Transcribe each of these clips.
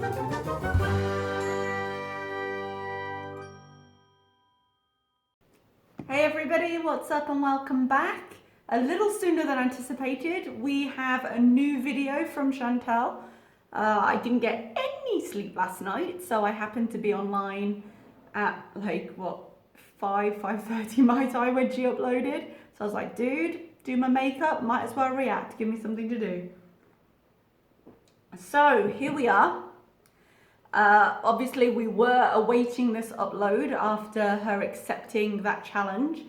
Hey everybody, what's up and welcome back. A little sooner than anticipated, we have a new video from Chantal. I didn't get any sleep last night, so I happened to be online at like, 5:30 my time when she uploaded. So I was like, dude, do my makeup, might as well react, give me something to do. So here we are. Obviously we were awaiting this upload after her accepting that challenge,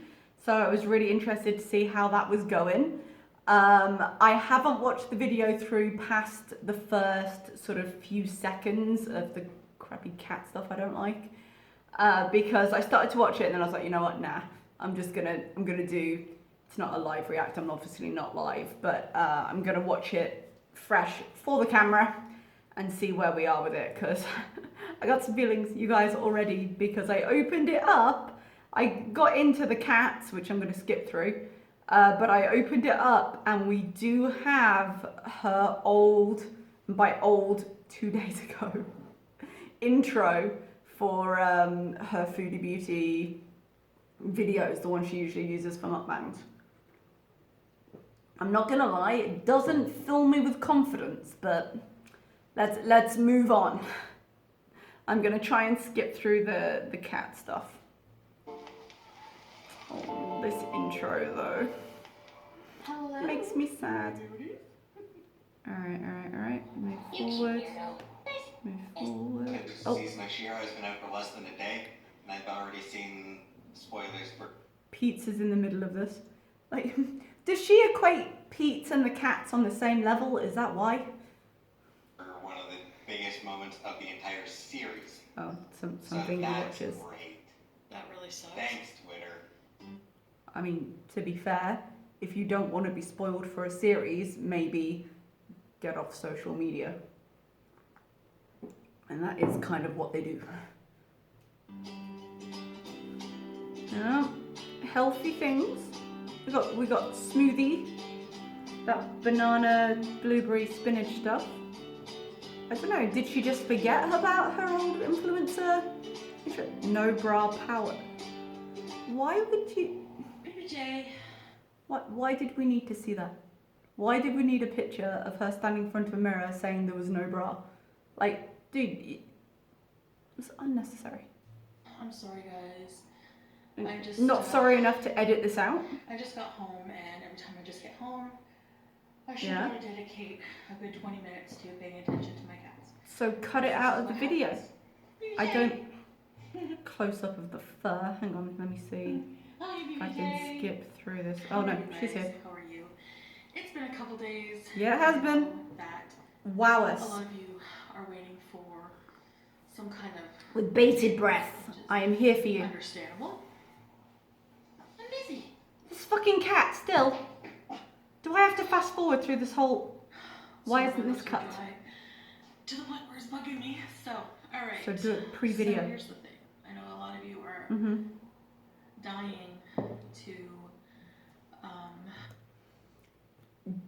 so I was really interested to see how that was going. I haven't watched the video through past the first sort of few seconds of the crappy cat stuff I don't like, because I started to watch it and then I was like, you know what, nah, I'm gonna do, it's not a live react, I'm obviously not live, but I'm gonna watch it fresh for the camera and see where we are with it, because I got some feelings, you guys, already, because I opened it up, I got into the cats, which I'm going to skip through, but I opened it up and we do have her old, by old, 2 days ago, intro for her Foodie Beauty videos, the one she usually uses for mukbangs. I'm not gonna lie, it doesn't fill me with confidence, but let's move on. I'm gonna try and skip through the cat stuff. Oh, this intro though. Hello. Makes me sad. Alright. Move forward. Move forward. Oh. My Shiro has been out for less than a day, and I've already seen spoilers for Pete's in the middle of this. Like, does she equate Pete's and the cats on the same level? Is that why? one of the biggest moments of the entire series. Oh, something he watches. Great. That really sucks. Thanks, Twitter. I mean, to be fair, if you don't want to be spoiled for a series, maybe get off social media. And that is kind of what they do. Yeah, healthy things. We got smoothie, that banana, blueberry, spinach stuff. I don't know, did she just forget about her old influencer? No bra power. Why would you... Baby J. Why did we need to see that? Why did we need a picture of her standing in front of a mirror saying there was no bra? Like, dude, it's unnecessary. I'm sorry, guys. I just... Not sorry enough to edit this out? I just got home, and every time I just get home, I should try to dedicate a good 20 minutes to paying attention to my cats. So cut it out of the video. I don't... Close up of the fur. Hang on, let me see if I can skip through this. Oh no, she's here. How are you? It's been a couple days. Yeah, it has been. That Wow a us. lot of you are waiting for some kind of... With bated breath. I am here for you. Understandable. I'm busy. This fucking cat still. Do I have to fast forward through this whole... Why isn't this cut? To the point where it's bugging me. So, alright. So do it pre-video. So here's the thing. I know a lot of you are dying to...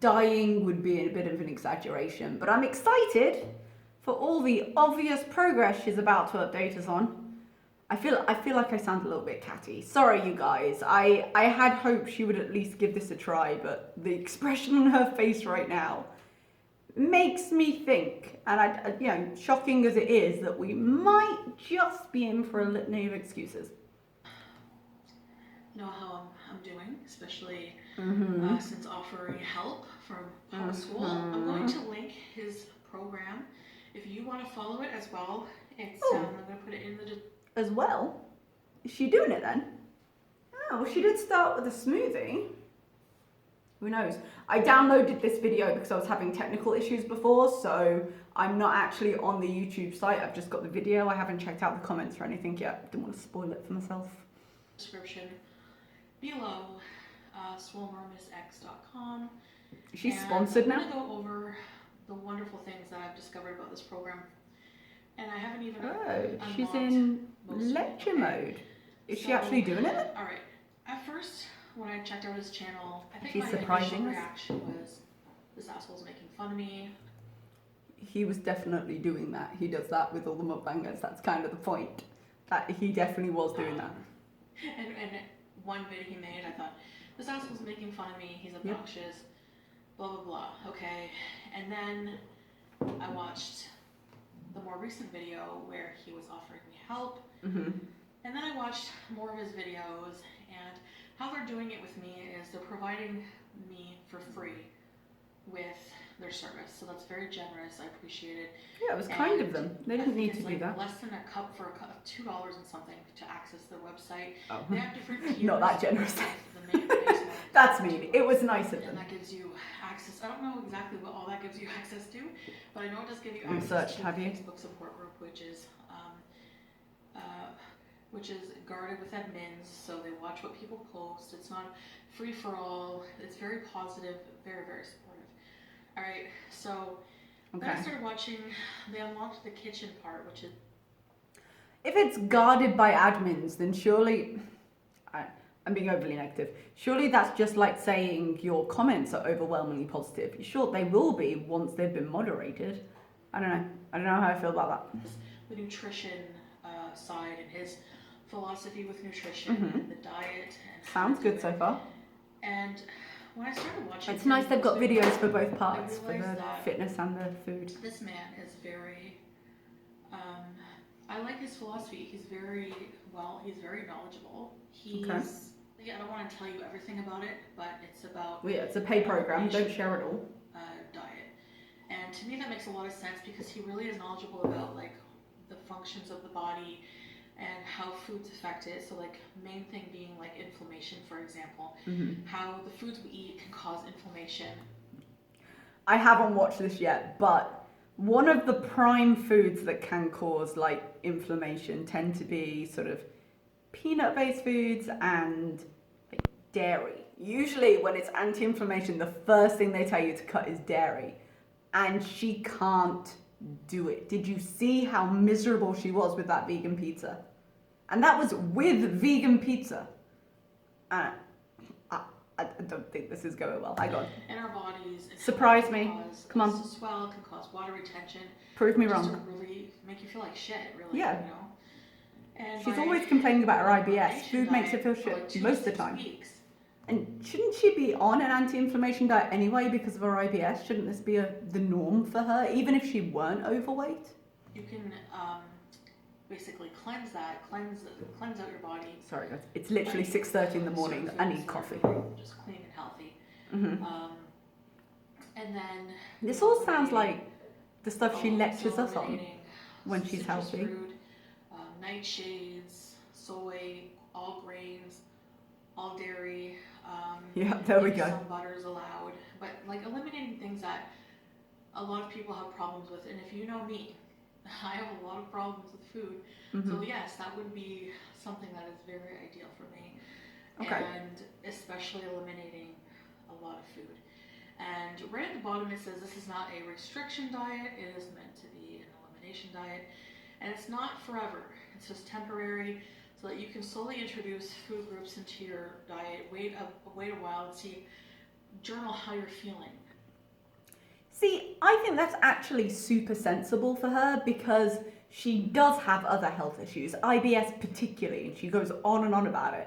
Dying would be a bit of an exaggeration, but I'm excited for all the obvious progress she's about to update us on. I feel like I sound a little bit catty. Sorry, you guys. I had hoped she would at least give this a try, but the expression on her face right now makes me think, and you know, shocking as it is, that we might just be in for a litany of excuses. Know how I'm doing, especially since offering help from homeschool. I'm going to link his program if you want to follow it as well. It's I'm going to put it in the... As well? Is she doing it then? Oh, well, she did start with a smoothie. Who knows? I downloaded this video because I was having technical issues before, so I'm not actually on the YouTube site. I've just got the video. I haven't checked out the comments or anything yet. Didn't want to spoil it for myself. Description below, swolemermissx.com. She's sponsored now? I'm going to go over the wonderful things that I've discovered about this program. And I haven't even... Oh, she's in lecture mode. Is she actually doing it? Alright. At first, when I checked out his channel, I think She's my surprising initial us. reaction was, this asshole's making fun of me. he was definitely doing that. He does that with all the mukbangers. That's kind of the point. That he definitely was doing that. And one video he made, I thought, this asshole's making fun of me, he's obnoxious, blah blah blah. Okay, and then I watched the more recent video where he was offering me help, Mm-hmm. and then I watched more of his videos, and how they're doing it with me is they're providing me for free with their service, so that's very generous. I appreciate it. Yeah, it was kind of them. They didn't need to do that. Less than a cup for $2 and something to access their website. Oh. They have different tiers. Not that generous. The main base one. That's mean. It was nice of And them. that gives you access. I don't know exactly what all that gives you access to, but I know it does give you Research, access to have the you? Facebook support group, which is guarded with admins, so they watch what people post. It's not free for all. It's very positive, very, very supportive. All right, so then I started watching. They unlocked the kitchen part, which is. If it's guarded by admins, then surely, I'm being overly negative, surely that's just like saying your comments are overwhelmingly positive. Sure, they will be once they've been moderated. I don't know how I feel about that. The nutrition side and his philosophy with nutrition and the diet. And Sounds good so far. And when I started watching, It's nice they've got videos for both parts, for realized the that fitness and the food. this man is very. I like his philosophy. He's very knowledgeable. He's. Okay. Yeah, I don't want to tell you everything about it, but it's about. Well, yeah, it's a pay program. Don't share it all. Diet, and to me that makes a lot of sense because he really is knowledgeable about like the functions of the body and how foods affect it. So like main thing being like inflammation, for example, how the foods we eat can cause inflammation. I haven't watched this yet, but one of the prime foods that can cause like inflammation tend to be sort of peanut-based foods and like dairy. Usually when it's anti-inflammation, the first thing they tell you to cut is dairy. And she can't do it. Did you see how miserable she was with that vegan pizza? And that was with vegan pizza. I don't think this is going well. Hang on. In our bodies, it Surprise can me. cause Come on. us to swell, can cause water retention. Prove me just wrong. to really make you feel like shit, really. Yeah. You know? And She's by always complaining about her IBS. elimination Food makes her diet feel for, shit like, 2 to most of the 6 time. weeks, And shouldn't she be on an anti-inflammation diet anyway because of her IBS? Shouldn't this be the norm for her, even if she weren't overweight? you can basically cleanse out your body. Sorry guys, it's literally 6:30 in the morning. I need coffee. Just clean and healthy. hmm And then This all sounds like the stuff she also lectures us on eliminating when she's citrus healthy. fruit, nightshades, soy, all grains, all dairy. Yeah, there we maybe go. Some butters allowed, but like eliminating things that a lot of people have problems with. And if you know me, I have a lot of problems with food. So yes, that would be something that is very ideal for me. Okay. And especially eliminating a lot of food. And right at the bottom it says this is not a restriction diet, it is meant to be an elimination diet. And it's not forever, it's just temporary so that you can slowly introduce food groups into your diet, wait a while and see, journal how you're feeling. See, I think that's actually super sensible for her because she does have other health issues, IBS particularly, and she goes on and on about it.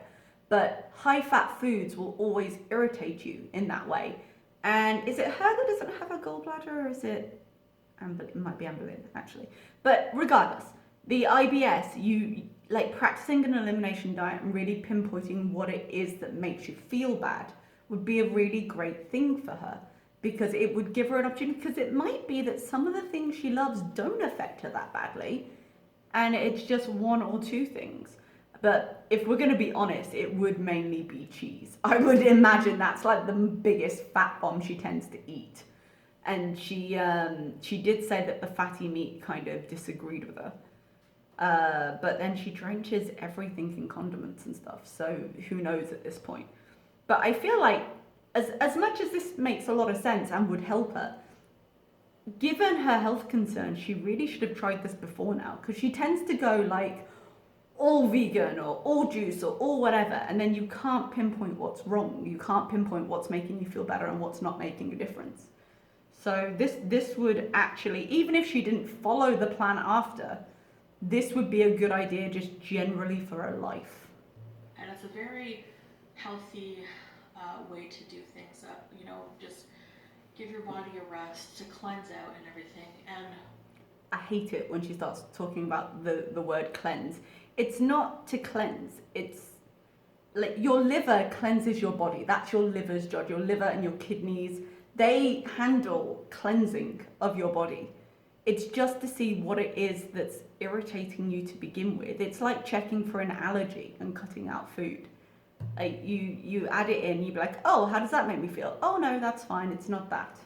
But high-fat foods will always irritate you in that way. And is it her that doesn't have a gallbladder, or is it it might be Amber Lynn, actually. But regardless, the IBS, you like practicing an elimination diet and really pinpointing what it is that makes you feel bad would be a really great thing for her. Because it would give her an opportunity, because it might be that some of the things she loves don't affect her that badly, and it's just one or two things. But if we're going to be honest, it would mainly be cheese. I would imagine that's like the biggest fat bomb she tends to eat. And she did say that the fatty meat kind of disagreed with her. But then she drenches everything in condiments and stuff, so who knows at this point. But I feel like as much as this makes a lot of sense and would help her, given her health concerns, she really should have tried this before now, because she tends to go like all vegan or all juice or all whatever, and then you can't pinpoint what's wrong. You can't pinpoint what's making you feel better and what's not making a difference. So this would actually, even if she didn't follow the plan after, this would be a good idea just generally for her life. And it's a very healthy way to do things. Just give your body a rest, to cleanse out and everything. And I hate it when she starts talking about the word cleanse. It's not to cleanse. It's like your liver cleanses your body. That's your liver's job. Your liver and your kidneys, they handle cleansing of your body. It's just to see what it is that's irritating you to begin with. It's like checking for an allergy and cutting out food. Like you add it in, you be like, oh, how does that make me feel? Oh no, that's fine, it's not that.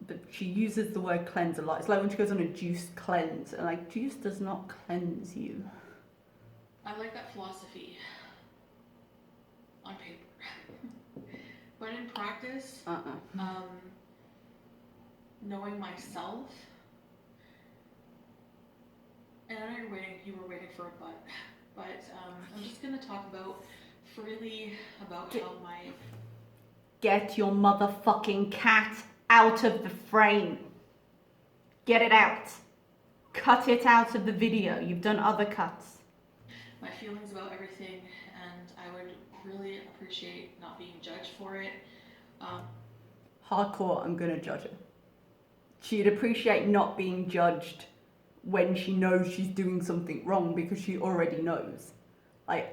But she uses the word cleanse a lot. It's like when she goes on a juice cleanse, and like, juice does not cleanse you. I like that philosophy on paper. But in practice, knowing myself, and I know you were waiting for a but I'm just gonna talk about freely about how my... Get your motherfucking cat out of the frame. Get it out. Cut it out of the video. You've done other cuts. My feelings about everything, and I would really appreciate not being judged for it. Hardcore, I'm gonna judge her. She'd appreciate not being judged when she knows she's doing something wrong, because she already knows. Like,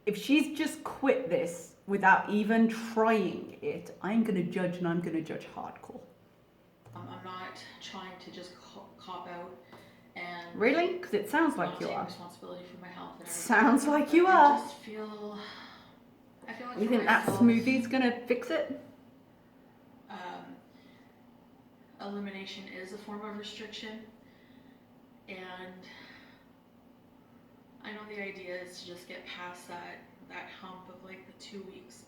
if she's just quit this without even trying it, I'm gonna judge, and I'm gonna judge hardcore. I'm not trying to just cop out and... Really? Because it sounds like you take are. responsibility for my health and everything. Sounds like you are. I feel like You for think that myself, smoothie's gonna fix it? elimination is a form of restriction, and I know the idea is to just get past that hump of like the 2 weeks,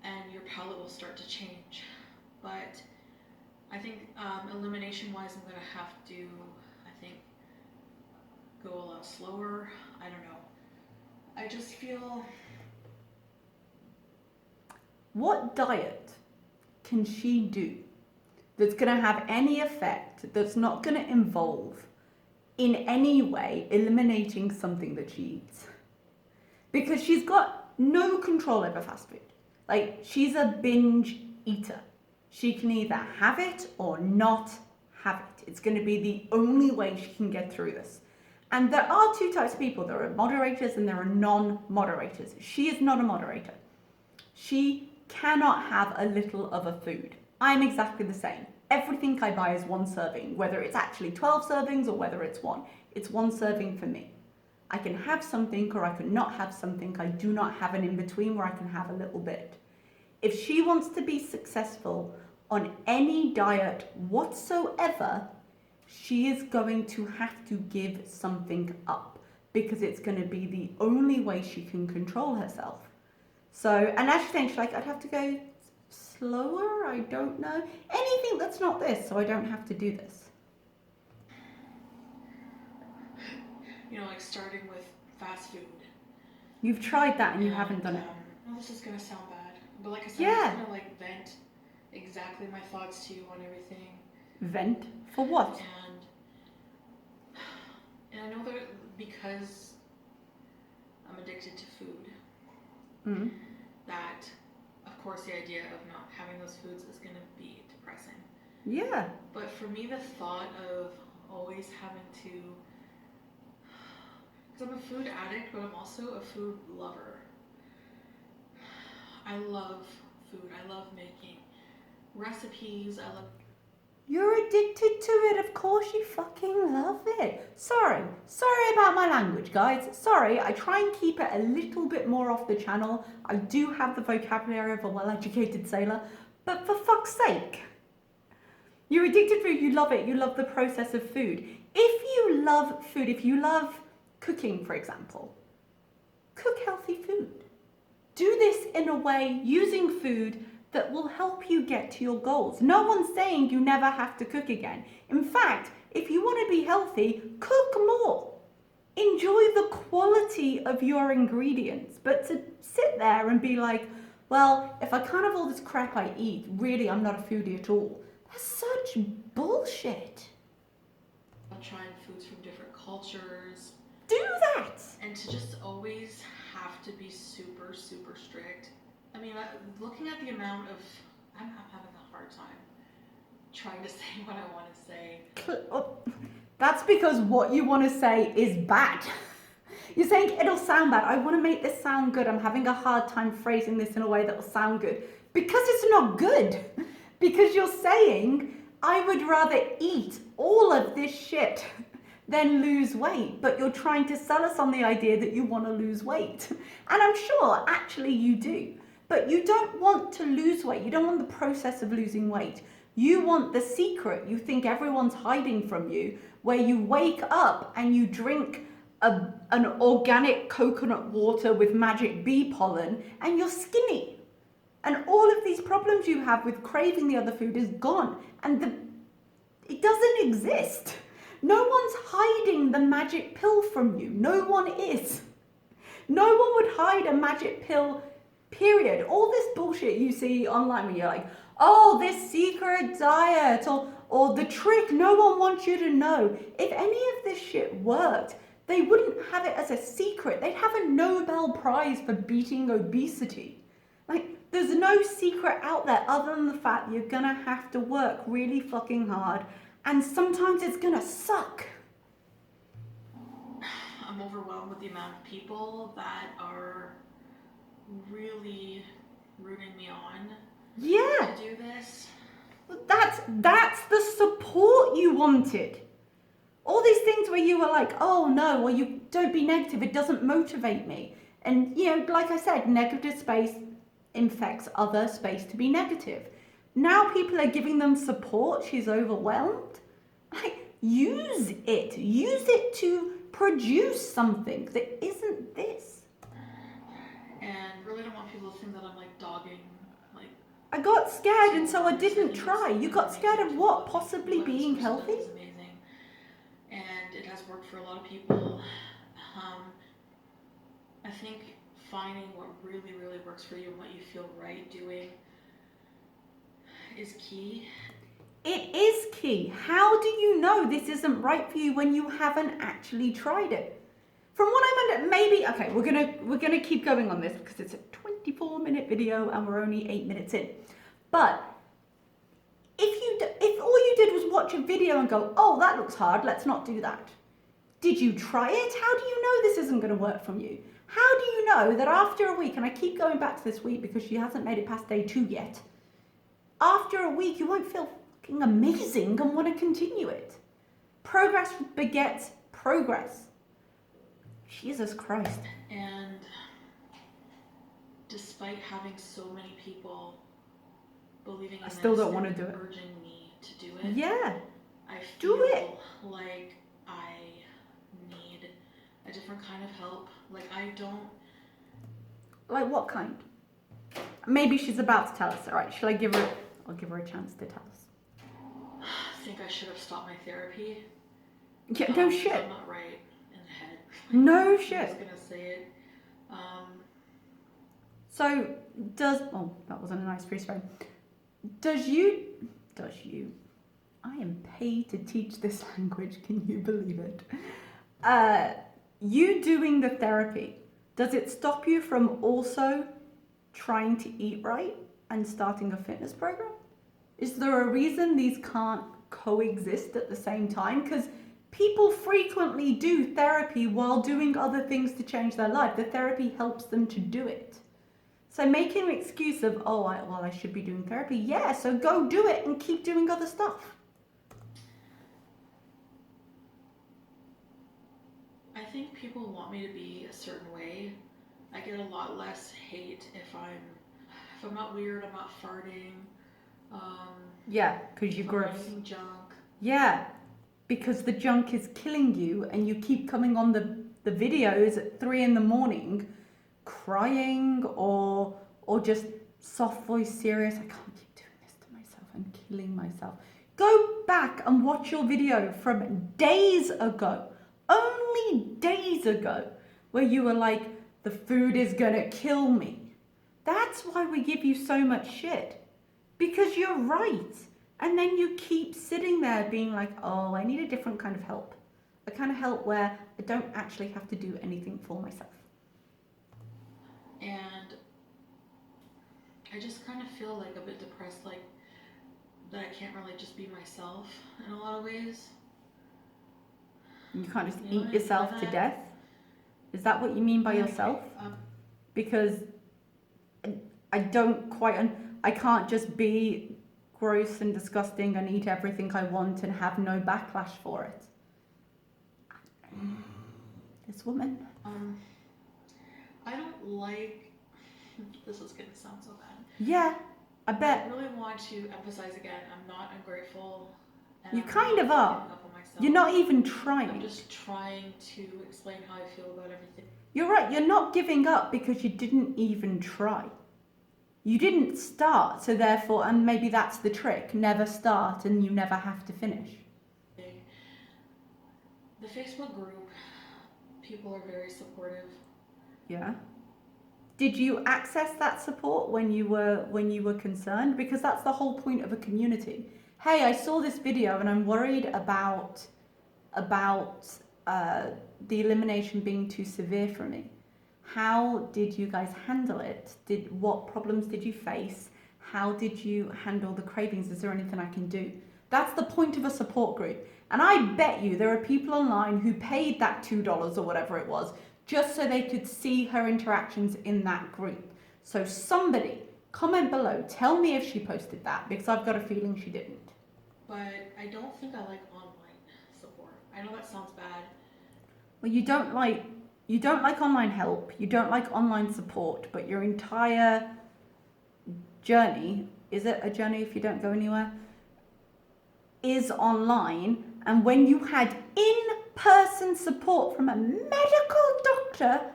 and your palate will start to change. But I think elimination wise, I'm gonna have to, go a lot slower. I don't know. I just feel... What diet can she do that's going to have any effect, that's not going to involve in any way eliminating something that she eats? Because she's got no control over fast food. Like, she's a binge eater. She can either have it or not have it. It's going to be the only way she can get through this. And there are two types of people. There are moderators and there are non-moderators. She is not a moderator. She cannot have a little of a food. I'm exactly the same. Everything I buy is one serving, whether it's actually 12 servings or whether it's one. It's one serving for me. I can have something or I can not have something. I do not have an in-between where I can have a little bit. If she wants to be successful on any diet whatsoever, she is going to have to give something up, because it's going to be the only way she can control herself. So, and as she's saying, she's like, I'd have to go slower, I don't know. Anything that's not this, so I don't have to do this. like starting with fast food. You've tried that and you haven't done it. Well, this is going to sound bad, but like I said, Yeah. I'm going to vent exactly my thoughts to you on everything. Vent? For what? And I know that because I'm addicted to food, that of course the idea of not having those foods is going to be depressing. Yeah. But for me, the thought of always having to, because I'm a food addict, but I'm also a food lover. I love food. I love making recipes. I love... You're addicted to it, of course you fucking love it. Sorry about my language, guys. Sorry, I try and keep it a little bit more off the channel. I do have the vocabulary of a well-educated sailor, but for fuck's sake. You're addicted to food, you love it, you love the process of food. If you love food, if you love cooking, for example, cook healthy food. Do this in a way using food that will help you get to your goals. No one's saying you never have to cook again. In fact, if you want to be healthy, cook more. Enjoy the quality of your ingredients. But to sit there and be like, well, if I can't have all this crap I eat, really I'm not a foodie at all. That's such bullshit. Trying foods from different cultures. Do that! And to just always have to be super, super strict. I mean, looking at the amount of, I'm having a hard time trying to say what I want to say. That's because what you want to say is bad. You're saying it'll sound bad. I want to make this sound good. I'm having a hard time phrasing this in a way that will sound good. Because it's not good. Because you're saying, I would rather eat all of this shit than lose weight. But you're trying to sell us on the idea that you want to lose weight. And I'm sure actually you do. But you don't want to lose weight. You don't want the process of losing weight. You want the secret you think everyone's hiding from you, where you wake up and you drink an organic coconut water with magic bee pollen and you're skinny. And all of these problems you have with craving the other food is gone. And it doesn't exist. No one's hiding the magic pill from you. No one is. No one would hide a magic pill, period. All this bullshit you see online when you're like, oh, this secret diet or the trick no one wants you to know. If any of this shit worked, they wouldn't have it as a secret. They'd have a Nobel Prize for beating obesity. Like, there's no secret out there other than the fact you're gonna have to work really fucking hard, and sometimes it's gonna suck. I'm overwhelmed with the amount of people that are really rooting me on Yeah, to do this. that's the support you wanted. All these things where you were like, oh no, well, you don't be negative, it doesn't motivate me. And, you know, like I said, negative space infects other space to be negative. Now people are giving them support, she's overwhelmed. Like, use it. Use it to produce something that isn't this. And really don't want people to think that I'm like dogging, like. I got scared and so I didn't try. You got scared of what? Possibly being healthy? It's amazing. And it has worked for a lot of people. I think finding what really, really works for you and what you feel right doing is key. It is key. How do you know this isn't right for you when you haven't actually tried it? From what I'm under, maybe, okay, we're gonna keep going on this because it's a 24-minute video and we're only 8 minutes in. But if all you did was watch a video and go, oh, that looks hard, let's not do that. Did you try it? How do you know this isn't going to work from you? How do you know that after a week, and I keep going back to this week because she hasn't made it past day 2 yet, after a week you won't feel fucking amazing and want to continue it? Progress begets progress. Jesus Christ. And despite having so many people believing in I still this don't want and to do it. urging me to do it, Yeah. I Do feel it. like I need a different kind of help. Like, I don't. Like what kind? Maybe she's about to tell us. All right, shall I give her? I'll give her a chance to tell us. I think I should have stopped my therapy. Yeah, no shit. I'm not right in the head. No I was shit. gonna say it. So oh, that wasn't a nice freeze frame. Does you, I am paid to teach this language, can you believe it? You doing the therapy, does it stop you from also trying to eat right and starting a fitness program? Is there a reason these can't coexist at the same time? Because people frequently do therapy while doing other things to change their life. The therapy helps them to do it. So making an excuse of, oh, I should be doing therapy. Yeah, so go do it and keep doing other stuff. I think people want me to be a certain way. I get a lot less hate if I'm not weird, I'm not farting. Yeah, because you're if I'm not gross. eating junk. Yeah, because the junk is killing you and you keep coming on the videos at 3 a.m. crying or just soft voice serious. I can't keep doing this to myself. I'm killing myself. Go back and watch your video from days ago. Only days ago, where you were like, the food is gonna kill me. That's why we give you so much shit. Because you're right. And then you keep sitting there being like, oh, I need a different kind of help. A kind of help where I don't actually have to do anything for myself. And I just kind of feel like a bit depressed, like that I can't really just be myself in a lot of ways. You can't just You know, eat yourself to death? Is that what you mean by yourself? Because I don't quite, I can't just be gross and disgusting and eat everything I want and have no backlash for it. This woman. I don't like, this is going to sound so bad. Yeah, I bet. I really want to emphasize again, I'm not ungrateful. And You I'm kind not of are. giving up on myself. You're not even I'm trying. just trying to explain how I feel about everything. You're right, you're not giving up because you didn't even try. You didn't start, so therefore, and maybe that's the trick, never start and you never have to finish. The Facebook group, people are very supportive. Yeah. Did you access that support when you were concerned? Because that's the whole point of a community. Hey, I saw this video and I'm worried about the elimination being too severe for me. How did you guys handle it? What problems did you face? How did you handle the cravings? Is there anything I can do? That's the point of a support group. And I bet you there are people online who paid that $2 or whatever it was just so they could see her interactions in that group. So somebody, comment below, tell me if she posted that, because I've got a feeling she didn't. But I don't think I like online support. I know that sounds bad. Well, you don't like online help, you don't like online support, but your entire journey, is it a journey if you don't go anywhere, is online. And when you had in-person support from a medical doctor,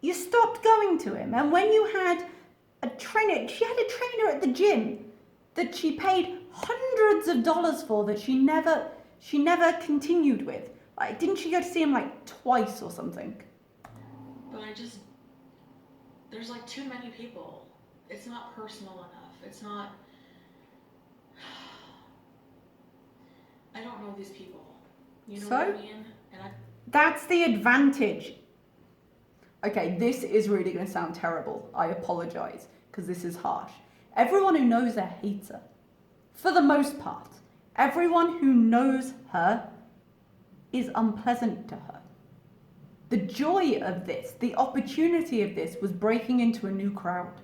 you stopped going to him. And when you had a trainer, she had a trainer at the gym that she paid hundreds of dollars for that she never continued with. Like, didn't she go to see him like twice or something? But there's like too many people. It's not personal enough. It's not, I don't know these people. You know what I mean? That's the advantage. Okay, this is really going to sound terrible. I apologize, because this is harsh. Everyone who knows her hates her. For the most part. Everyone who knows her is unpleasant to her. The joy of this, the opportunity of this, was breaking into a new crowd.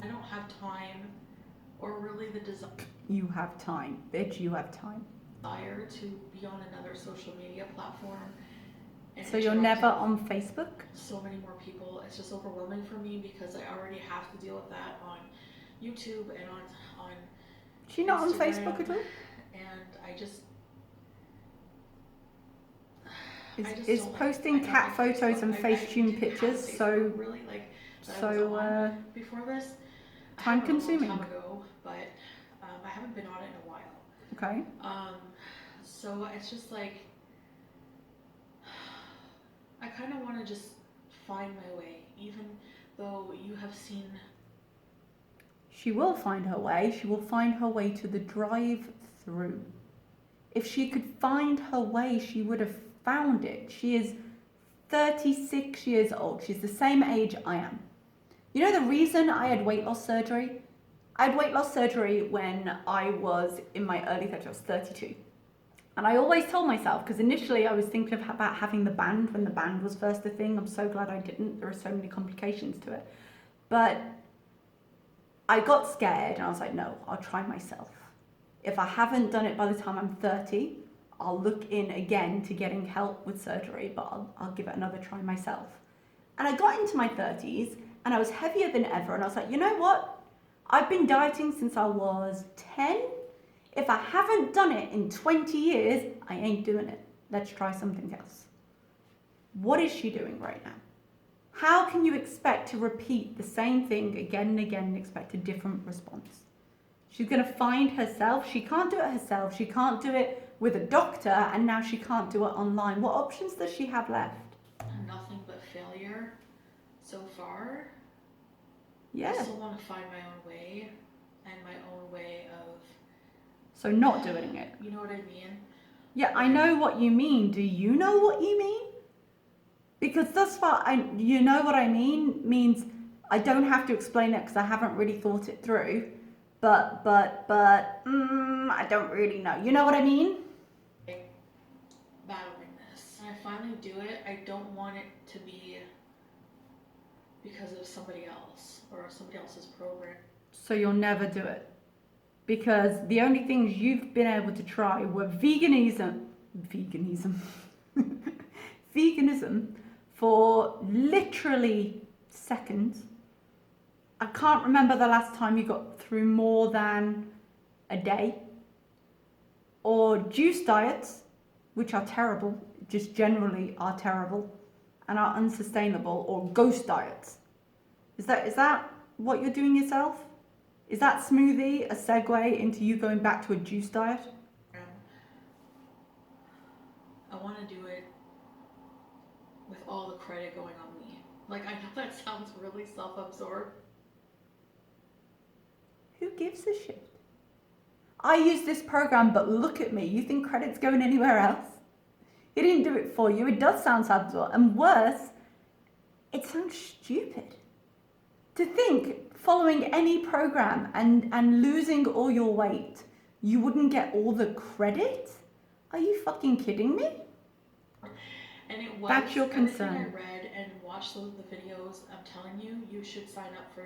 I don't have time, or really the desire. You have time, bitch, you have time. To be on another social media platform. And so you're never on Facebook? So many more people. It's just overwhelming for me because I already have to deal with that on YouTube and on Is she not Instagram, on Facebook at all? And I just is posting cat photos and Facetune pictures so really before this time consuming? A long time ago, but I haven't been on it in a while. Okay. So it's just like I kind of want to just find my way, even though you have seen. She will find her way. She will find her way to the drive-through. If she could find her way, she would have found it. She is 36 years old. She's the same age I am. You know the reason I had weight loss surgery? I had weight loss surgery when I was in my early 30s. I was 32. And I always told myself, because initially I was thinking about having the band when the band was first a thing. I'm so glad I didn't. There are so many complications to it. But I got scared and I was like, no, I'll try myself. If I haven't done it by the time I'm 30, I'll look in again to getting help with surgery, but I'll give it another try myself. And I got into my 30s and I was heavier than ever. And I was like, you know what? I've been dieting since I was 10. If I haven't done it in 20 years, I ain't doing it. Let's try something else. What is she doing right now? How can you expect to repeat the same thing again and again and expect a different response? She's going to find herself. She can't do it herself. She can't do it with a doctor, and now she can't do it online. What options does she have left? Nothing but failure so far. Yeah. I still want to find my own way and my own way of. So not doing it. You know what I mean? Yeah, I know what you mean. Do you know what you mean? Because thus far, you know what I mean means I don't have to explain it because I haven't really thought it through. But, I don't really know. You know what I mean? Battling this. When I finally do it, I don't want it to be because of somebody else or somebody else's program. So you'll never do it. Because the only things you've been able to try were veganism for literally seconds. I can't remember the last time you got through more than a day. Or juice diets, which are terrible, just generally are terrible and are unsustainable, or ghost diets. Is that what you're doing yourself? Is that smoothie a segue into you going back to a juice diet? I want to do it with all the credit going on me. Like, I know that sounds really self-absorbed. Who gives a shit? I use this program, but look at me. You think credit's going anywhere else? He didn't do it for you. It does sound self-absorbed. And worse, it sounds stupid. To think, following any program and losing all your weight, you wouldn't get all the credit? Are you fucking kidding me? And it was That's your concern. Everything I read and watched the videos, I'm telling you, you should sign up for,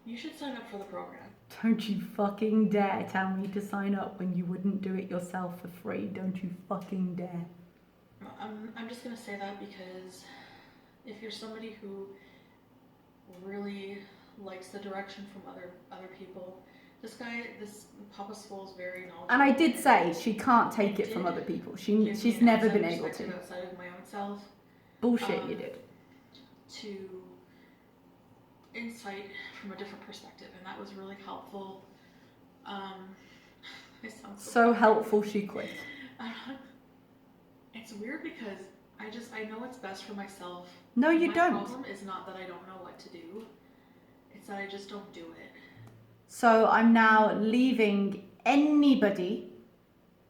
you should sign up for the program. Don't you fucking dare tell me to sign up when you wouldn't do it yourself for free. Don't you fucking dare. I'm just gonna say that because if you're somebody who really likes the direction from other people, this Papa Swole is very knowledgeable. And I did say she can't take it from other people. She's never been able to. Outside of my own self. Bullshit, you did. To insight from a different perspective, and that was really helpful. It sounds so helpful she quit. It's weird because I know what's best for myself. No, you don't. My problem is not that I don't know what to do. It's that I just don't do it. So I'm now leaving anybody,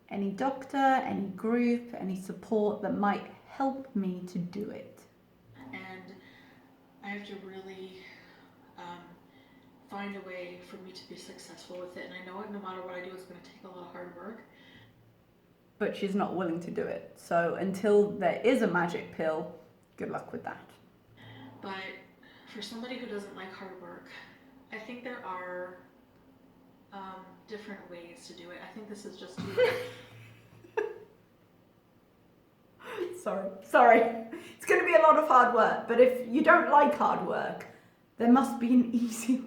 any doctor, any group, any support that might help me to do it. And I have to really find a way for me to be successful with it. And I know no matter what I do, it's going to take a lot of hard work. But she's not willing to do it. So until there is a magic pill, good luck with that. But for somebody who doesn't like hard work, I think there are different ways to do it. I think this is just too Sorry. It's going to be a lot of hard work. But if you don't like hard work, there must be an easy way.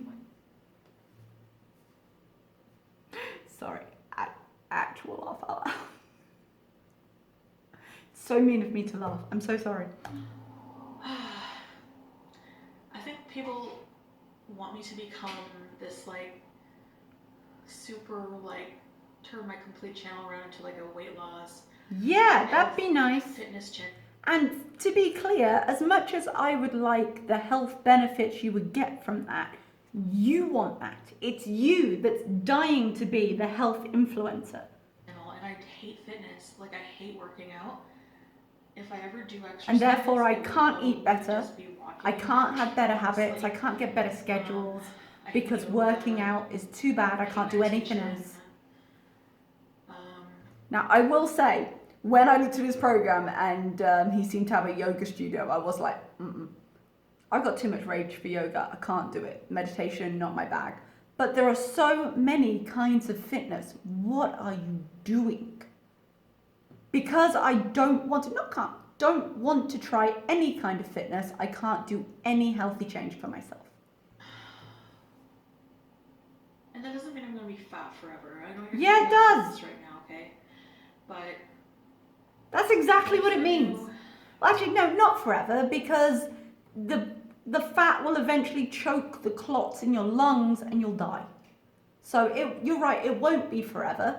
Sorry. Actual laugh out loud. It's so mean of me to laugh. I'm so sorry. I think people want me to become this super turn my complete channel around into a weight loss. Yeah, that'd be nice. Fitness chick. And to be clear, as much as I would like the health benefits you would get from that, you want that. It's you that's dying to be the health influencer. And I hate fitness. I hate working out. If I ever do exercise, and therefore I can't eat better. I can't have better habits. I can't get better schedules because working out is too bad. I can't do anything else. Now, I will say, when I looked at his program and he seemed to have a yoga studio, I was like, I've got too much rage for yoga. I can't do it. Meditation, not my bag. But there are so many kinds of fitness. What are you doing? Because I don't want to try any kind of fitness, I can't do any healthy change for myself. And that doesn't mean I'm going to be fat forever. I know you're Yeah, it does. Right now, okay? But that's exactly what it means. Well, actually, no, not forever, because the fat will eventually choke the clots in your lungs and you'll die. So you're right, it won't be forever,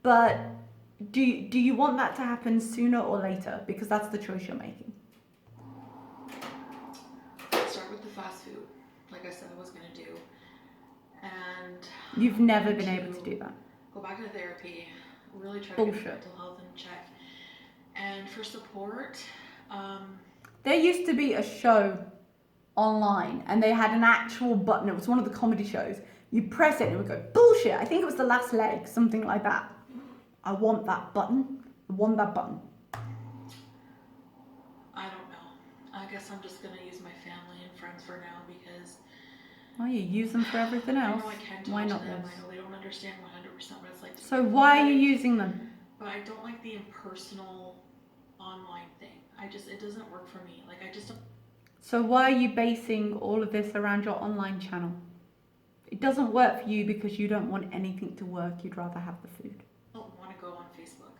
but do you want that to happen sooner or later? Because that's the choice you're making. Start with the fast food. like I said I was gonna do. And You've never been able to do that. go back to therapy, really try to get Bullshit. mental health in check. And for support, There used to be a show online and they had an actual button. It was one of the comedy shows. You press it and it would go, bullshit. I think it was The Last Leg, something like that. I want that button. I want that button. I don't know. I guess I'm just gonna use my family and friends for now because Why you use them for everything else? I know I can talk Why to not them. this? I know they don't understand 100% what it's like. So why are you using them? But I don't like the impersonal online thing. It doesn't work for me. Like I just don't. So why are you basing all of this around your online channel? It doesn't work for you because you don't want anything to work. You'd rather have the food. Don't want to go on Facebook.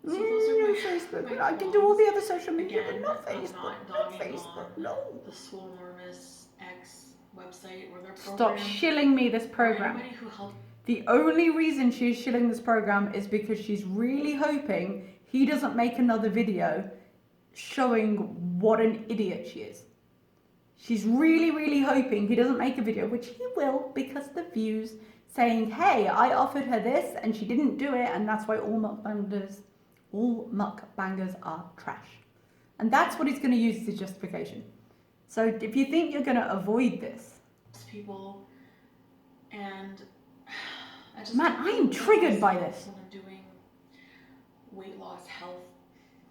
So those are Facebook. my I can do all the blogs. other social media, Again, but not I'm Facebook. not Not dogging Facebook. on No. the Swolenormous X website or their Stop program. shilling me this Or program. anybody who helped. The only reason she's shilling this program is because she's really hoping he doesn't make another video showing what an idiot she is. She's really, really hoping he doesn't make a video, which he will because the views saying, hey, I offered her this and she didn't do it, and that's why all mukbangers are trash. And that's what he's going to use as his justification. So if you think you're going to avoid this, People and I just man, I am triggered by this. when I'm doing weight loss health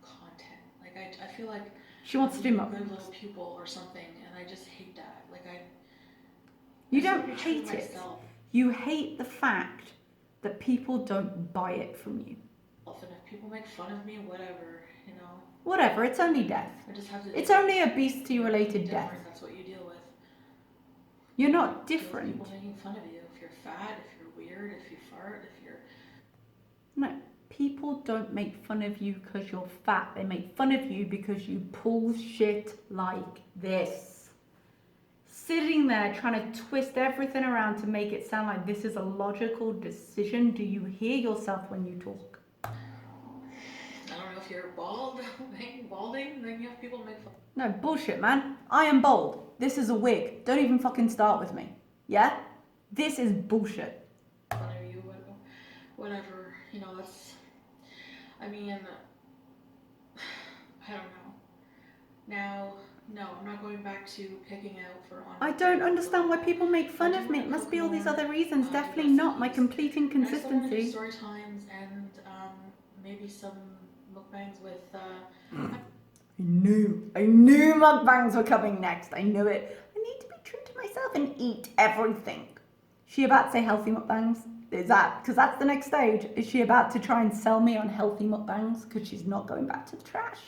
content. Like I feel like She wants to do I'm a mukbangs. good little pupil or something, and I just hate that. Like You I don't should be true hate to it. myself. You hate the fact that people don't buy it from you. And if people make fun of me, whatever, you know. Whatever, it's only death. I just have to. It's only obesity-related death. different. That's what you deal with. You're not Deal with different. People making fun of you. If you're fat, if you're weird, if you fart, if you're. No, people don't make fun of you because you're fat. They make fun of you because you pull shit like this. Sitting there trying to twist everything around to make it sound like this is a logical decision. Do you hear yourself when you talk? I don't know if you're balding, then you have people make fun. No, bullshit, man. I am bald. This is a wig. Don't even fucking start with me. Yeah? This is bullshit. Fun of you, whatever, you know, that's, I mean, I don't know. Now, no, I'm not going back to picking out for on. I don't understand why people make fun of me. It must be all these other reasons. Definitely not my complete inconsistency. Story times and maybe some mukbangs with. I knew mukbangs were coming next. I knew it. I need to be true to myself and eat everything. She about to say healthy mukbangs? Is that, because that's the next stage. Is she about to try and sell me on healthy mukbangs? Because she's not going back to the trash.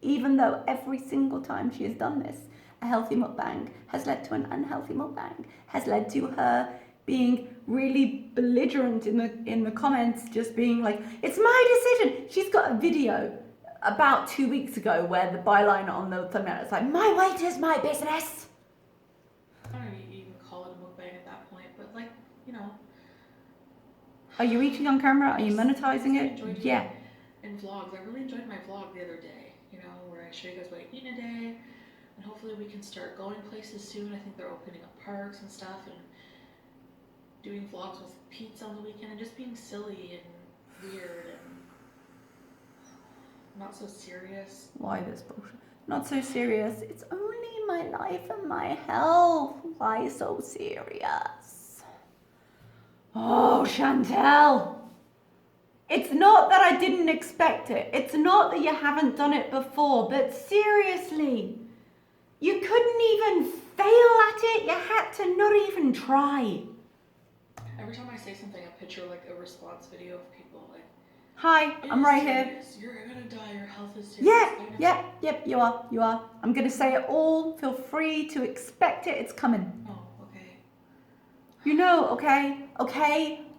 Even though every single time she has done this, a healthy mukbang has led to an unhealthy mukbang, has led to her being really belligerent in the comments, just being like, it's my decision. She's got a video about 2 weeks ago where the byline on the thumbnail is like, my weight is my business. I don't even call it a mukbang at that point, but like, you know. Are you eating on camera? Are you monetizing it? Yeah. In vlogs, I really enjoyed my vlog the other day, you know, where I show you guys what I eat in a day, and hopefully we can start going places soon. I think they're opening up parks and stuff, and doing vlogs with Pete's on the weekend, and just being silly and weird and not so serious. Why this bullshit? Not so serious. It's only my life and my health. Why so serious? Oh, Chantel. It's not that I didn't expect it. It's not that you haven't done it before, but seriously, you couldn't even fail at it. You had to not even try. Every time I say something, I picture like a response video of people like, Hi, I'm right here. You're gonna die, your health is serious. Yep, you are. I'm gonna say it all. Feel free to expect it. It's coming. Oh, okay. You know, okay?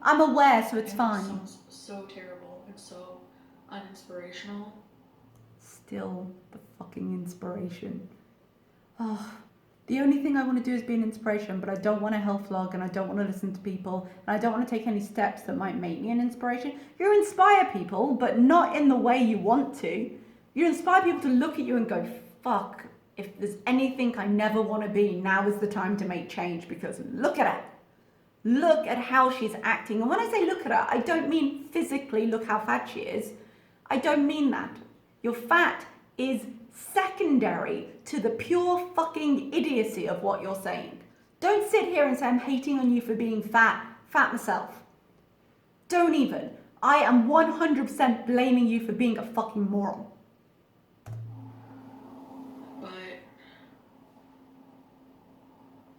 I'm aware, so it's It fine. sounds so terrible and so uninspirational. Still the fucking inspiration. Oh, the only thing I want to do is be an inspiration, but I don't want a health vlog and I don't want to listen to people and I don't want to take any steps that might make me an inspiration. You inspire people, but not in the way you want to. You inspire people to look at you and go, fuck, if there's anything I never want to be, now is the time to make change, because look at her. Look at how she's acting. And when I say look at her, I don't mean physically look how fat she is. I don't mean that. Your fat is secondary to the pure fucking idiocy of what you're saying. Don't sit here and say I'm hating on you for being fat myself. Don't even. I am 100% blaming you for being a fucking moron. But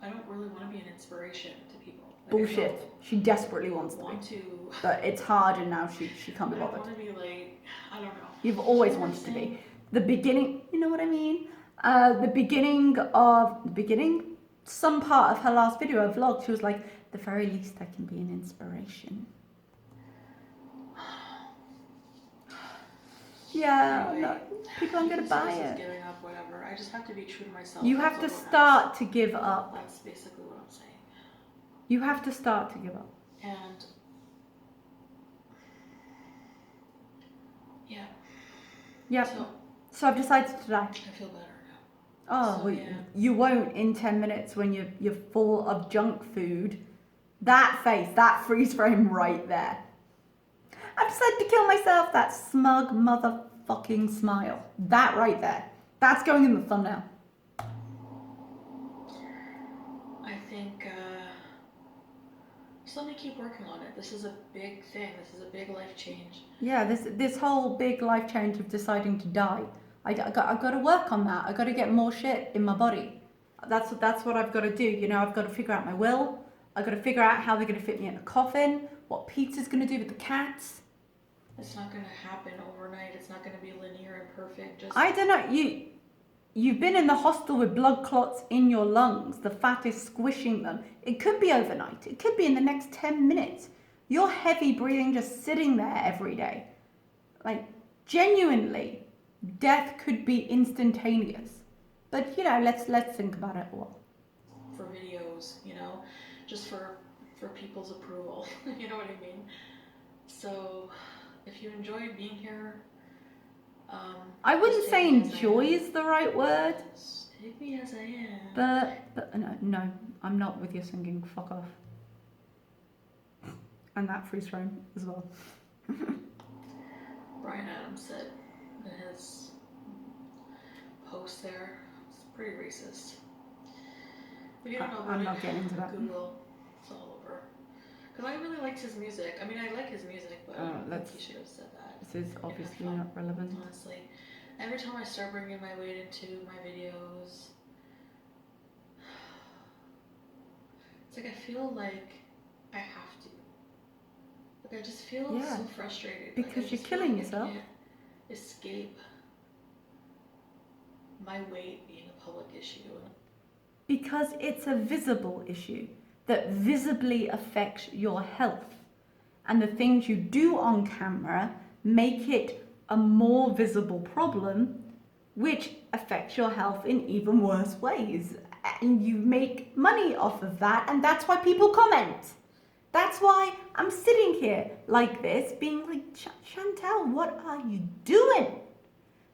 I don't really want to be an inspiration to people. Like, Bullshit. She desperately wants to be. But it's hard, and now she can't be I bothered. want to be like, I don't know. You've always wanted to be. The beginning, you know what I mean? The beginning, some part of her last video, her vlog, she was like, the very least I can be an inspiration. Yeah, Anyway, no, people aren't going to buy it. Giving up, whatever. I just have to be true to myself. You have to start to give up. That's basically what I'm saying. You have to start to give up. And yeah. Yeah. So I've decided to die. I feel better now. Oh, So, well, yeah. you won't in 10 minutes when you're full of junk food. That face, that freeze frame right there. I've decided to kill myself. That smug motherfucking smile. That right there. That's going in the thumbnail. I think just let me keep working on it. This is a big thing. This is a big life change. Yeah, this whole big life change of deciding to die. I've got to work on that. I've got to get more shit in my body. That's what I've got to do. You know, I've got to figure out my will. I've got to figure out how they're going to fit me in a coffin. What Pizza's going to do with the cats. It's not going to happen overnight. It's not going to be linear and perfect. Just I don't know. You've been in the hospital with blood clots in your lungs. The fat is squishing them. It could be overnight. It could be in the next 10 minutes. You're heavy breathing, just sitting there every day. Like, genuinely, death could be instantaneous. But, you know, let's think about it a while. for videos, you know, just for people's approval. You know what I mean? So if you enjoyed being here, I wouldn't just say take me as I enjoy am. is the right word, Just take me as I am. but no, I'm not with your singing. Fuck off. And that freeze frame as well. Brian Adams said in his post there, it's pretty racist. If you don't know about I'm it, not getting into that. Google, it's all over. Because I really liked his music. I mean, I like his music, but I don't think he should have said that. This is obviously not relevant. Honestly, every time I start bringing my weight into my videos, it's like I feel like I have to. Like I just feel Yeah, so frustrated. because like, I you're just feel killing like yourself. I can't escape my weight being a public issue. Because it's a visible issue that visibly affects your health. And the things you do on camera make it a more visible problem, which affects your health in even worse ways. And you make money off of that, and that's why people comment. That's why I'm sitting here like this, being like, Chantel, what are you doing?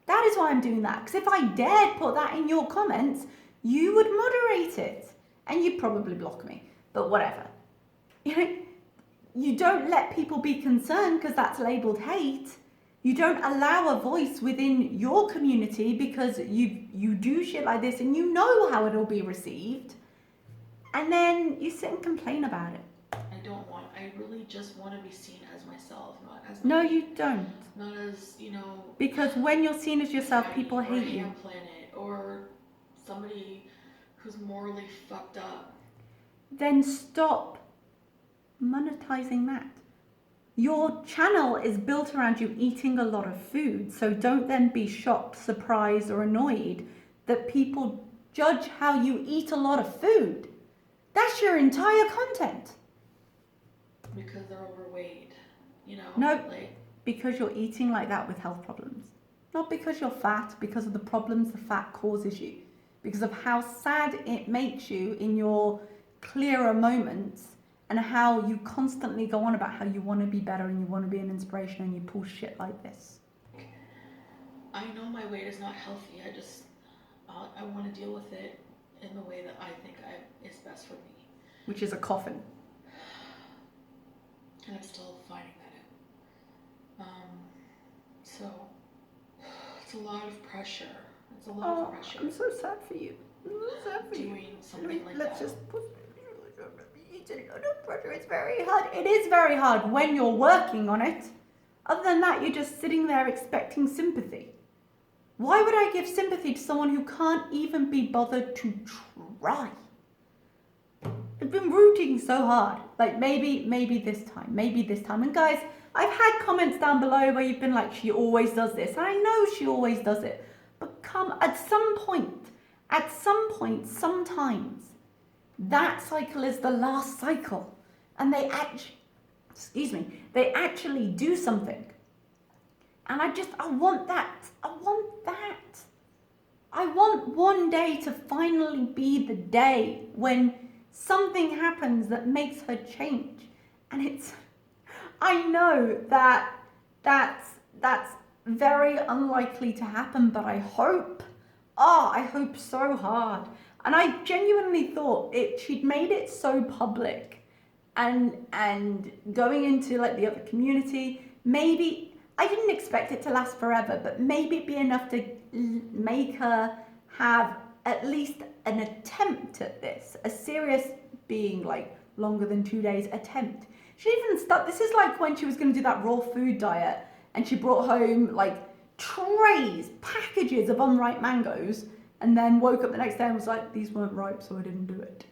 That is why I'm doing that. Because if I dared put that in your comments, you would moderate it. And you'd probably block me. But whatever. You know, you don't let people be concerned because that's labeled hate. You don't allow a voice within your community because you do shit like this and you know how it'll be received. And then you sit and complain about it. I really just want to be seen as myself, not as No, you don't. not as, you know, Because when you're seen as yourself, fatty people or hate a you. ham planet or somebody who's morally fucked up. Then stop monetizing that. Your channel is built around you eating a lot of food, so don't then be shocked, surprised, or annoyed that people judge how you eat a lot of food. That's your entire content. Because they're overweight, you know? No. Like, Because you're eating like that with health problems. Not because you're fat, because of the problems the fat causes you. Because of how sad it makes you in your clearer moments and how you constantly go on about how you want to be better and you want to be an inspiration and you pull shit like this. I know my weight is not healthy. I want to deal with it in the way that I think is best for me. Which is a coffin. And I'm still finding that out. So it's a lot of pressure. It's a lot of pressure. I'm so sad for you. I'm so sad for you. Doing something like Let's that. just it's a lot of pressure. It's very hard. It is very hard when you're working on it. Other than that, you're just sitting there expecting sympathy. Why would I give sympathy to someone who can't even be bothered to try? I've been rooting so hard. Like maybe this time. And guys, I've had comments down below where you've been like, she always does this. And I know she always does it. But at some point, sometimes, that cycle is the last cycle. And they actually do something. And I want that. I want one day to finally be the day when something happens that makes her change. And I know that's very unlikely to happen, but I hope so hard. And I genuinely thought she'd made it so public and going into like the other community, maybe I didn't expect it to last forever, but maybe it'd be enough to make her have at least an attempt at this, a serious, being like longer than 2 days attempt. She even this is like when she was going to do that raw food diet and she brought home like packages of unripe mangoes and then woke up the next day and was like, these weren't ripe, so I didn't do it.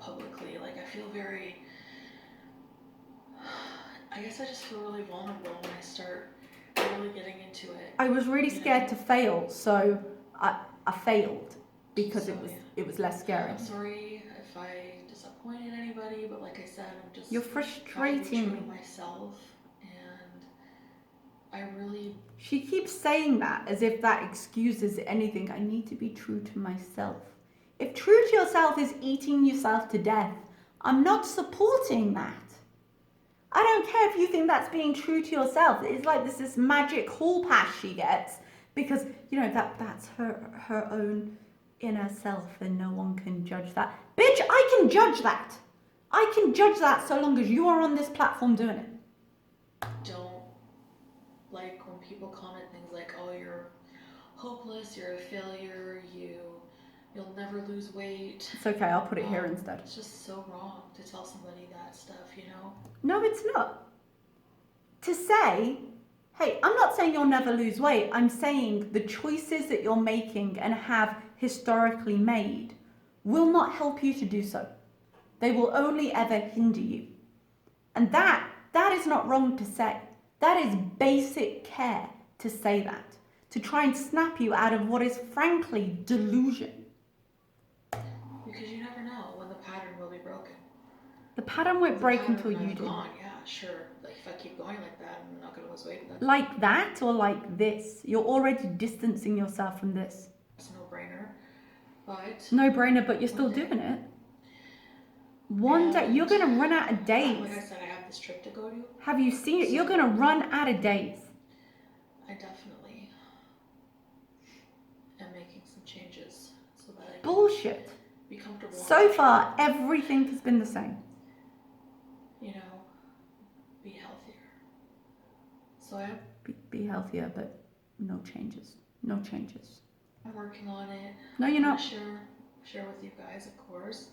Publicly, like I feel very, I guess I just feel really vulnerable when I start really getting into it. I was really scared to fail, so I failed because it was less scary. I'm sorry if I disappointed anybody, but like I said, I'm just You're frustrating me. Myself, and I really. She keeps saying that as if that excuses anything. I need to be true to myself. If true to yourself is eating yourself to death, I'm not supporting that. I don't care if you think that's being true to yourself. It's like this magic hall pass she gets because, you know, that's her own inner self and no one can judge that. Bitch, I can judge that. I can judge that so long as you are on this platform doing it. Don't like when people comment things like, oh, you're hopeless, you're a failure, you'll never lose weight. It's okay, I'll put it here instead. It's just so wrong to tell somebody that stuff, you know? No, it's not. To say, hey, I'm not saying you'll never lose weight. I'm saying the choices that you're making and have historically made will not help you to do so. They will only ever hinder you. And that is not wrong to say. That is basic care to say that. To try and snap you out of what is frankly delusion. Because you never know when the pattern will be broken. The pattern won't break until you do. Yeah, sure. Like if I keep going like that, I'm not going to lose weight. Like that or like this? You're already distancing yourself from this. It's a no-brainer. But no brainer, but you're still doing it. One day, you're going to run out of days. Like I said, I have this trip to go to. Have you seen it? You're going to run out of days. I definitely am making some changes so that I can Bullshit. be comfortable. So far, everything has been the same. You know, be healthier. So I Be healthier, but no changes. No changes. I'm working on it. No, you're not. Share with you guys, of course.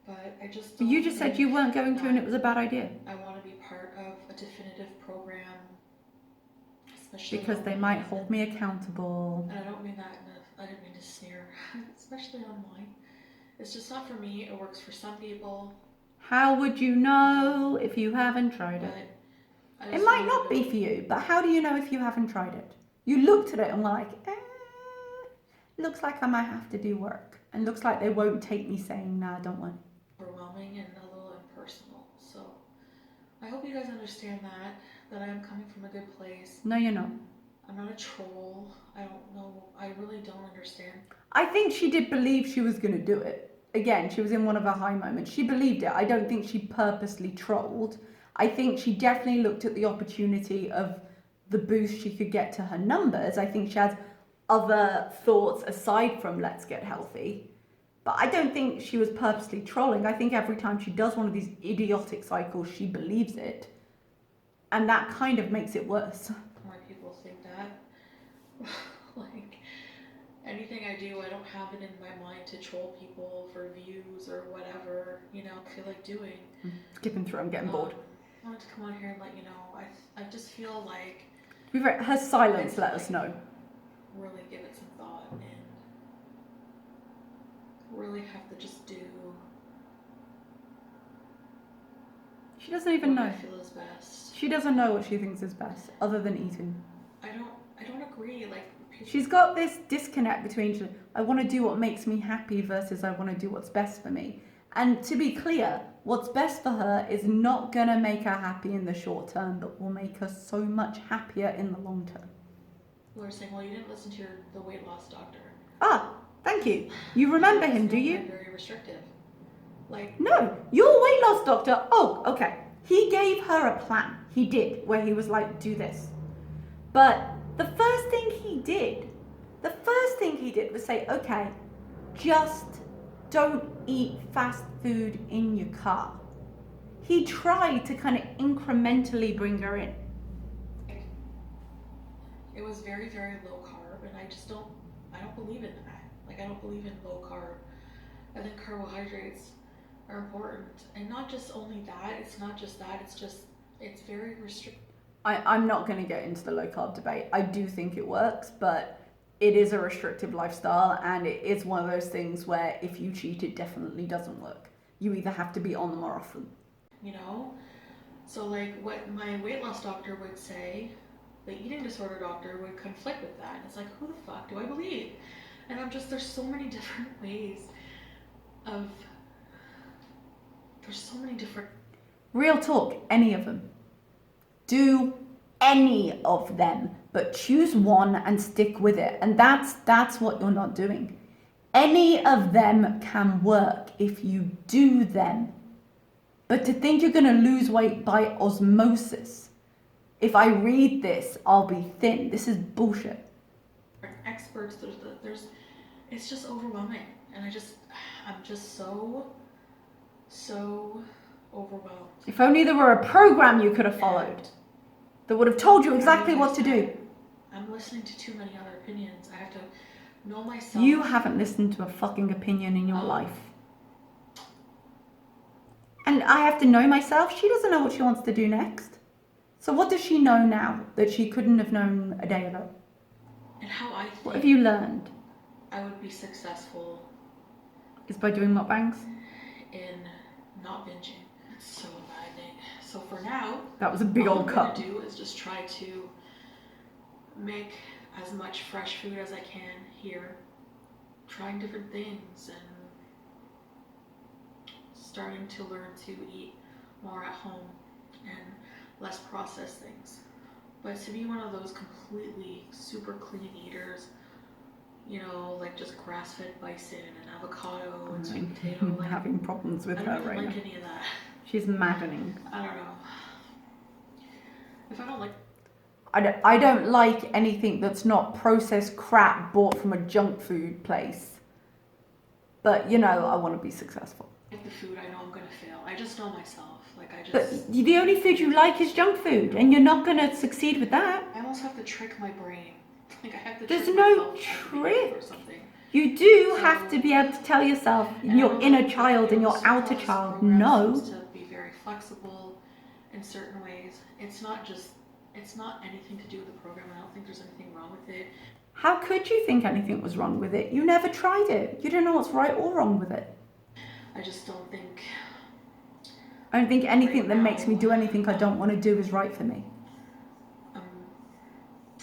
But I just. You just said you weren't going to, and it was a bad idea. I want to be part of a definitive program, especially because they might hold me accountable. And I don't mean that. I didn't mean to sneer, especially online. It's just not for me. It works for some people. How would you know if you haven't tried it? It might not be for you, but how do you know if you haven't tried it? You looked at it and were like, looks like I might have to do work. And looks like they won't take me saying, nah, don't want it. Overwhelming and a little impersonal. So I hope you guys understand that I am coming from a good place. No, you're not. I'm not a troll. I don't know. I really don't understand. I think she did believe she was going to do it. Again, she was in one of her high moments. She believed it. I don't think she purposely trolled. I think she definitely looked at the opportunity of the boost she could get to her numbers. I think she has other thoughts aside from let's get healthy. But I don't think she was purposely trolling. I think every time she does one of these idiotic cycles, she believes it. And that kind of makes it worse. More people think that. Like, anything I do, I don't have it in my mind to troll people for views or whatever, you know, I feel like doing. Skipping through, I'm getting bored. I wanted to come on here and let you know, I just feel like Her silence let us know. really give it some thought and really have to just do She doesn't even what know. I feel is best. She doesn't know what she thinks is best, other than eating. I don't agree. Like, She's got this disconnect between I want to do what makes me happy versus I want to do what's best for me. And to be clear, what's best for her is not going to make her happy in the short term, but will make her so much happier in the long term. people are saying, well, you didn't listen to the weight loss doctor. Ah, thank you. You remember him, do you? Very restrictive. Like, No, your weight loss doctor. Oh, okay. He gave her a plan. He did, where he was like, do this. But the first thing he did was say, okay, just don't eat fast food in your car. He tried to kind of incrementally bring her in. it was very, very low carb, and I don't believe in that. Like, I don't believe in low carb. I think carbohydrates are important, and not just only that, it's not just that, it's very restrictive. I'm not going to get into the low carb debate. I do think it works, but it is a restrictive lifestyle, and it is one of those things where if you cheat, it definitely doesn't work. You either have to be on them or off them. You know? So, like, what my weight loss doctor would say, the eating disorder doctor would conflict with that. And it's like, who the fuck do I believe? And there's so many different ways there's so many different... Real talk, any of them. Do any of them, but choose one and stick with it. And that's what you're not doing. Any of them can work if you do them. But to think you're going to lose weight by osmosis, if I read this, I'll be thin. This is bullshit. Experts, it's just overwhelming. And I'm just so overwhelmed. If only there were a program you could have followed that would have told you exactly what to do. I'm listening to too many other opinions. I have to know myself. You haven't listened to a fucking opinion in your life. And I have to know myself. She doesn't know what she wants to do next. So what does she know now that she couldn't have known a day ago? And how I think What have you learned? I would be successful Is by doing mukbangs? in not binging. So I think, so for now, That was a big old all I'm cup. gonna do is just try to make as much fresh food as I can here, trying different things and starting to learn to eat more at home and less processed things. But to be one of those completely super clean eaters, you know, like just grass-fed bison and avocado and sweet potato, I'm like, having problems with I her don't even right like now. any of that. She's maddening. I don't know. If I don't like... I don't like anything that's not processed crap bought from a junk food place. But, you know, I want to be successful. the food, I know I'm gonna fail. I just know myself. Like, I just... But the only food you like is junk food, and you're not going to succeed with that. I almost have to trick my brain. Like, I have to There's trick no myself trick. or something. You do have to be able to tell yourself, And your I know inner that, child and your this outer wellness child, program no. seems to be very flexible in certain ways. It's not anything to do with the program. I don't think there's anything wrong with it. How could you think anything was wrong with it? You never tried it. You don't know what's right or wrong with it. I just don't think... I don't think anything Right that makes me now, do anything I don't want to do is right for me. I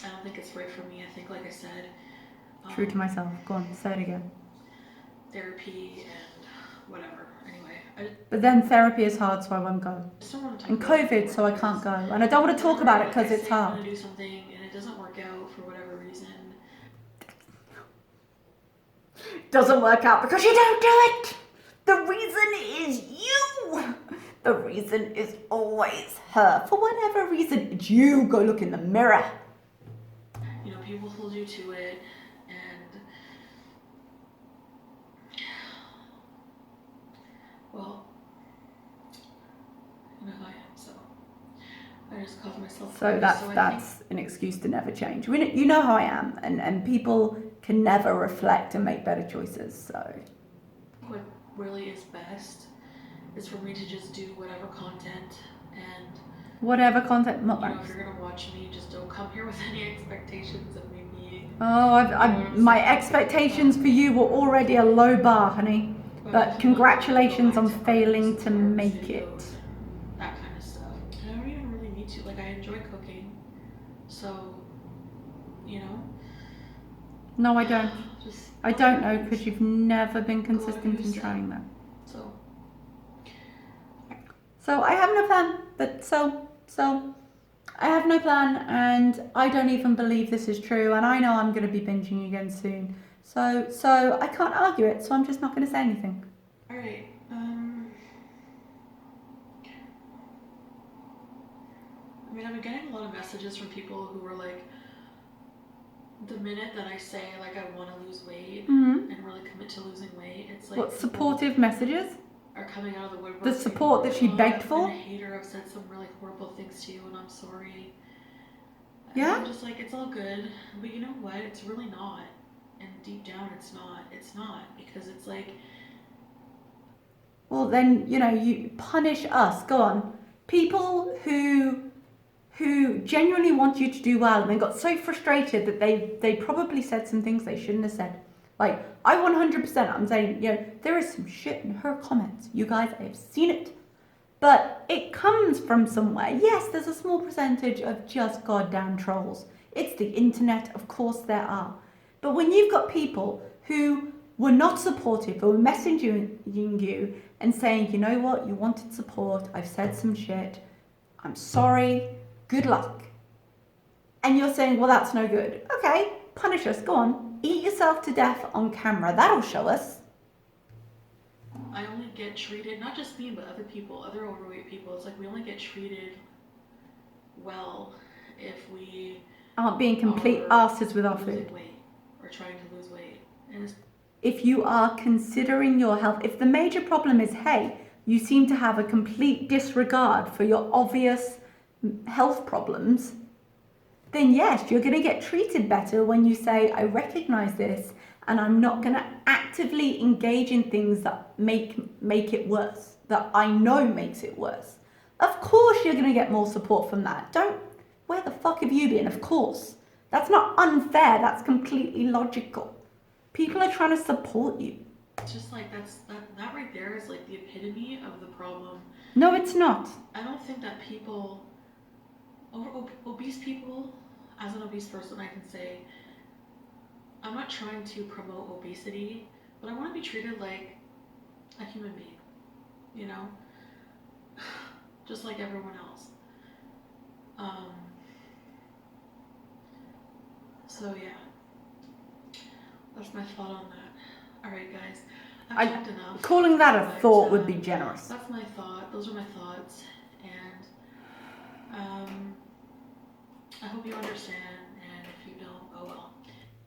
don't think it's right for me. I think, like I said... True to myself. Go on, say it again. Therapy and whatever. Anyway, I But then therapy is hard, so I won't go. just don't want to talk And about COVID, it so I can't go. And I don't want to talk about it because I it's say I'm hard. gonna do something and it doesn't work out for whatever reason. Doesn't work out because you don't do it. The reason is you. The reason is always her. For whatever reason, it's you. Go look in the mirror. You know, people hold you to it. know who I am, so I just cause myself. So that's an excuse to never change. You know how I am, and people can never reflect and make better choices. So what really is best is for me to just do whatever content and whatever content. if you're gonna watch me, just don't come here with any expectations of me being. Oh, my expectations for you were already a low bar, honey. But congratulations on failing to make it. That kind of stuff. And I don't even really need to. Like, I enjoy cooking, so No, I don't. Just I don't know because you've never been consistent in trying that. So I have no plan. But so I have no plan, and I don't even believe this is true. And I know I'm going to be binging again soon. So I can't argue it. So I'm just not going to say anything. All right. I mean, I've been getting a lot of messages from people who were like, the minute that I say like I want to lose weight and really commit to losing weight, it's like what supportive messages are coming out of the woodwork. The support that she begged for. I'm a hater. I've said some really horrible things to you, and I'm sorry. Yeah. And I'm just like, it's all good, but you know what? It's really not. And deep down, it's not. It's not, because it's like. Well, then you punish us. Go on. People who genuinely want you to do well and then got so frustrated that they probably said some things they shouldn't have said. Like, I 100%, I'm saying, there is some shit in her comments. You guys, I have seen it. But it comes from somewhere. Yes, there's a small percentage of just goddamn trolls. It's the internet, of course there are. But when you've got people who were not supportive, or were messaging you and saying, you know what, you wanted support, I've said some shit, I'm sorry, good luck. And you're saying, well, that's no good. Okay, punish us, go on. Eat yourself to death on camera, that'll show us. I only get treated, not just me, but other people, other overweight people, it's like we only get treated well if we aren't being complete asses with our food. Weight or trying to lose weight. And if you are considering your health, if the major problem is, hey, you seem to have a complete disregard for your obvious health problems, then yes, you're going to get treated better when you say, I recognize this and I'm not going to actively engage in things that make it worse, that I know makes it worse. Of course you're going to get more support from that. Where the fuck have you been? Of course. That's not unfair, that's completely logical. People are trying to support you. It's just like that right there is like the epitome of the problem. No, it's not. I don't think that people, obese people, as an obese person, I can say, I'm not trying to promote obesity, but I want to be treated like a human being, just like everyone else. So yeah, that's my thought on that. All right, guys, I've talked enough. Calling that a thought would be generous. That's my thought. Those are my thoughts, and I hope you understand. And if you don't, oh well.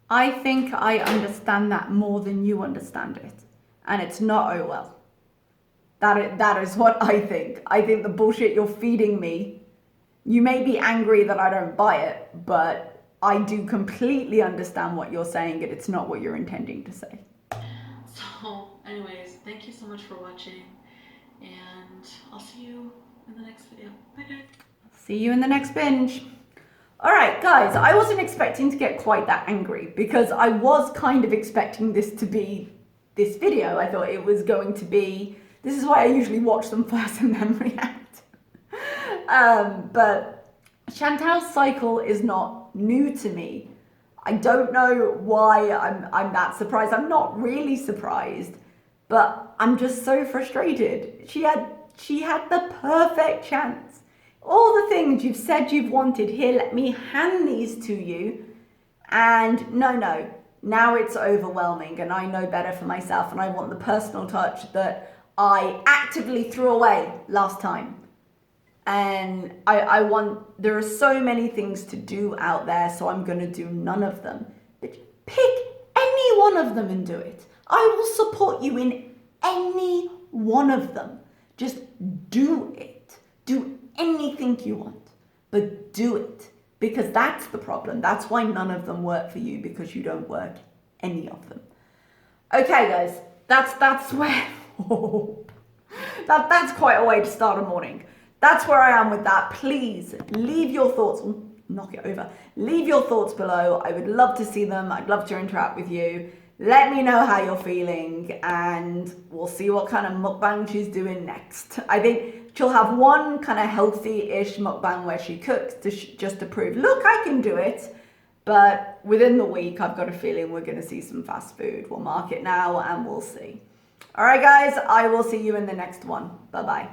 I think I understand that more than you understand it, and it's not oh well. That is what I think. I think the bullshit you're feeding me. You may be angry that I don't buy it, but I do completely understand what you're saying, and it's not what you're intending to say. So, anyways, thank you so much for watching, and I'll see you in the next video. Bye, guys. See you in the next binge. All right, guys, I wasn't expecting to get quite that angry because I was kind of expecting this to be this video. I thought it was going to be, this is why I usually watch them first and then react. But Chantal's cycle is not new to me. I don't know why I'm that surprised. I'm not really surprised, but I'm just so frustrated. She had the perfect chance. All the things you've said you've wanted, here, let me hand these to you. And no, now it's overwhelming and I know better for myself and I want the personal touch that I actively threw away last time. And there are so many things to do out there, so I'm going to do none of them. But pick any one of them and do it. I will support you in any one of them. Just do it. Do anything you want, but do it. Because that's the problem. That's why none of them work for you, because you don't work any of them. Okay, guys, that's where that's quite a way to start a morning. That's where I am with that. Please leave your thoughts. Knock it over. Leave your thoughts below. I would love to see them. I'd love to interact with you. Let me know how you're feeling, and we'll see what kind of mukbang she's doing next. I think she'll have one kind of healthy-ish mukbang where she cooks just to prove, look, I can do it. But within the week, I've got a feeling we're going to see some fast food. We'll mark it now and we'll see. All right, guys, I will see you in the next one. Bye-bye.